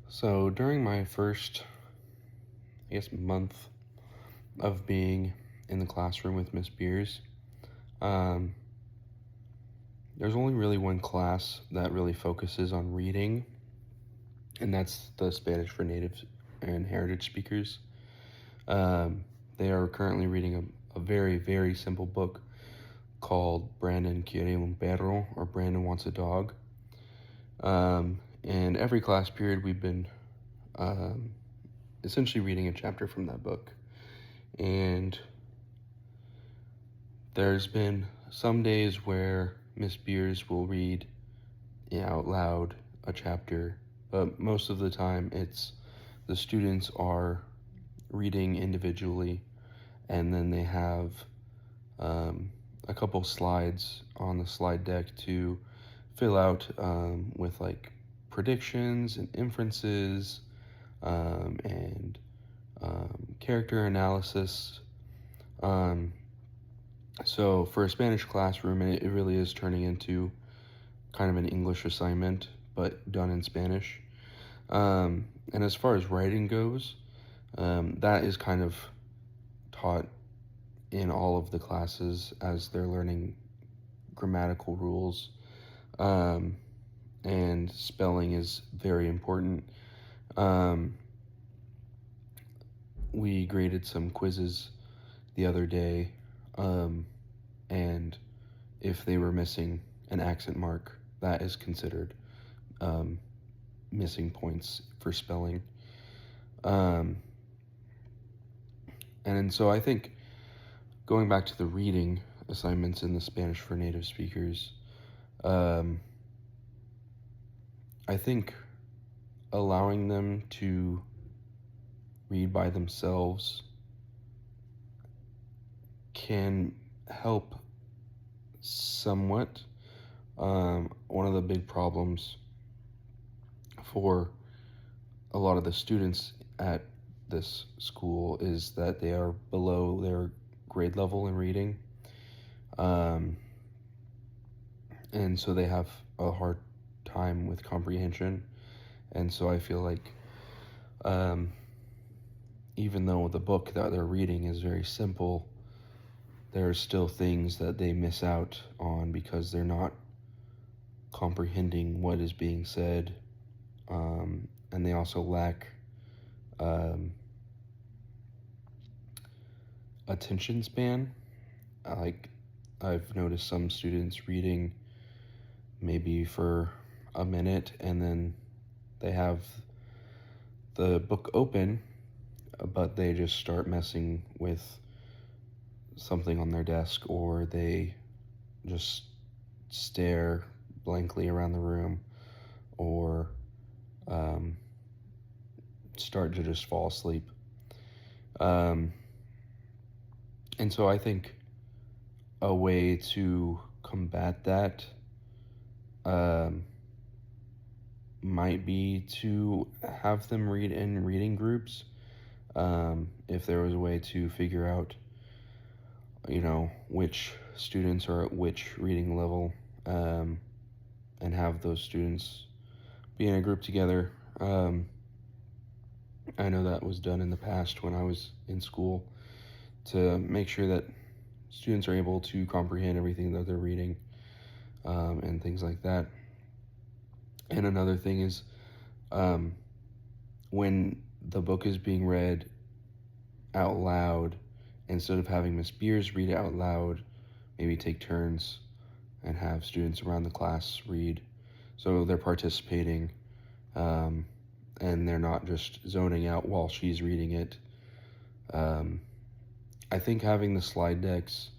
So during my first, month of being in the classroom with Miss Beers, um, there's only really one class that really focuses on reading, and that's the Spanish for Natives and Heritage Speakers. Um, they are currently reading a very, very simple book called Brandon Quiere un Perro, or Brandon Wants a Dog. And every class period, we've been um, essentially reading a chapter from that book. And there's been some days where Miss Beers will read out loud a chapter, but most of the time it's the students are reading individually, and then they have um, a couple slides on the slide deck to fill out with like predictions and inferences and character analysis. Um, so for a Spanish classroom, it really is turning into kind of an English assignment, but done in Spanish. And as far as writing goes, that is kind of taught in all of the classes as they're learning grammatical rules. Um, and spelling is very important. Um, we graded some quizzes the other day, and if they were missing an accent mark, that is considered um, missing points for spelling. Um, and so I think going back to the reading assignments in the Spanish for native speakers, um, I think allowing them to read by themselves can help somewhat. One of the big problems for a lot of the students at this school is that they are below their grade level in reading. Um, and so they have a hard time with comprehension. And so I feel like um, even though the book that they're reading is very simple, there are still things that they miss out on because they're not comprehending what is being said. And they also lack um, attention span. Like, I've noticed some students reading maybe for a minute, and then they have the book open, but they just start messing with something on their desk, or they just stare blankly around the room, or um, start to just fall asleep. Um, and so I think a way to combat that um, might be to have them read in reading groups. If there was a way to figure out, which students are at which reading level, and have those students be in a group together. I know that was done in the past when I was in school to make sure that students are able to comprehend everything that they're reading, and things like that. And another thing is, um, when the book is being read out loud, instead of having Miss Beers read it out loud, maybe take turns and have students around the class read. So they're participating, and they're not just zoning out while she's reading it. I think having the slide decks,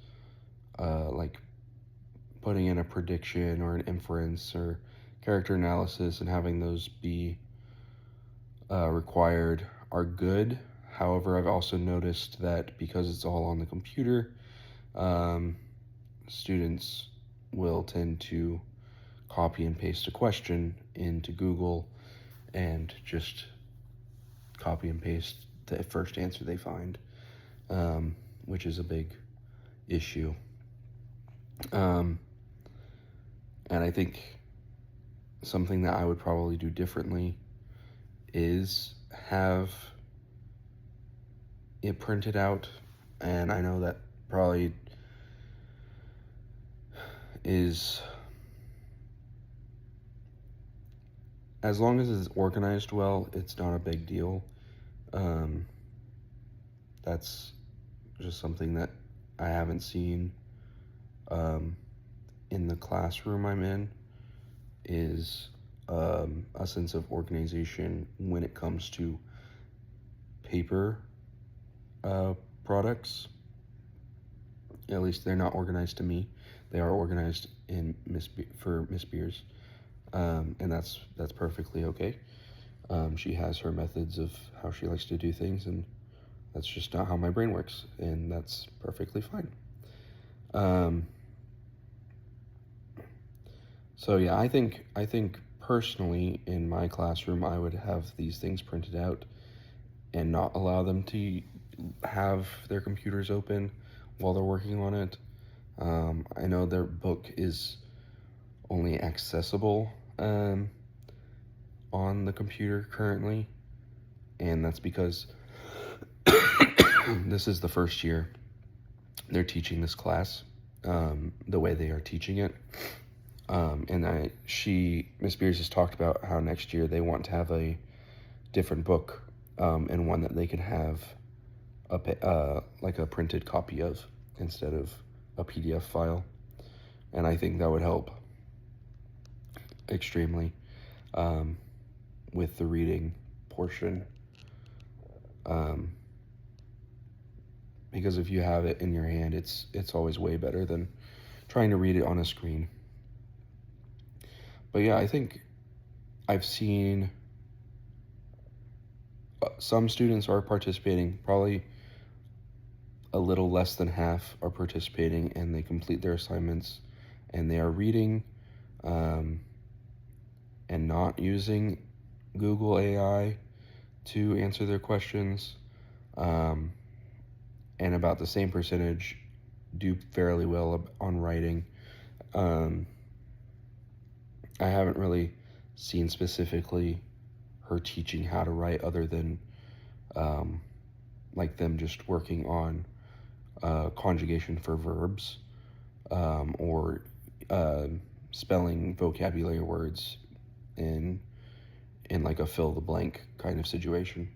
like putting in a prediction or an inference or character analysis and having those be required are good. However, I've also noticed that because it's all on the computer, students will tend to copy and paste a question into Google and just copy and paste the first answer they find, which is a big issue. And I think something that I would probably do differently is have it printed out, and I know that probably is, as long as it's organized well, it's not a big deal. That's just something that I haven't seen in the classroom I'm in, is a sense of organization when it comes to paper products. At least they're not organized to me. They are organized in for Miss Beers, and that's perfectly okay. She has her methods of how she likes to do things, and that's just not how my brain works, and that's perfectly fine. So yeah, I think personally in my classroom I would have these things printed out and not allow them to have their computers open while they're working on it. I know their book is only accessible on the computer currently, and that's because this is the first year they're teaching this class the way they are teaching it. And Miss Beers has talked about how next year they want to have a different book, and one that they can have like a printed copy of instead of a PDF file. And I think that would help extremely with the reading portion. Because if you have it in your hand, it's always way better than trying to read it on a screen. But yeah, I think I've seen some students are participating, probably a little less than half are participating, and they complete their assignments, and they are reading and not using Google AI to answer their questions. And about the same percentage do fairly well on writing. I haven't really seen specifically her teaching how to write other than like them just working on conjugation for verbs, or spelling vocabulary words in like a fill the blank kind of situation.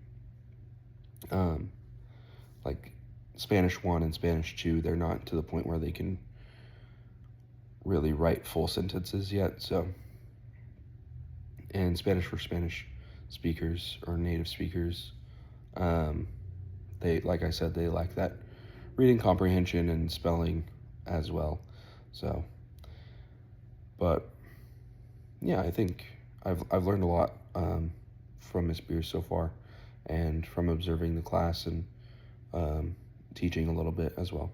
Like Spanish 1 and Spanish 2, they're not to the point where they can really write full sentences yet. So, and Spanish for Spanish speakers or native speakers, they, like I said, they lack that reading comprehension and spelling as well. So, but yeah, I think I've learned a lot from Miss Beers so far, and from observing the class and teaching a little bit as well.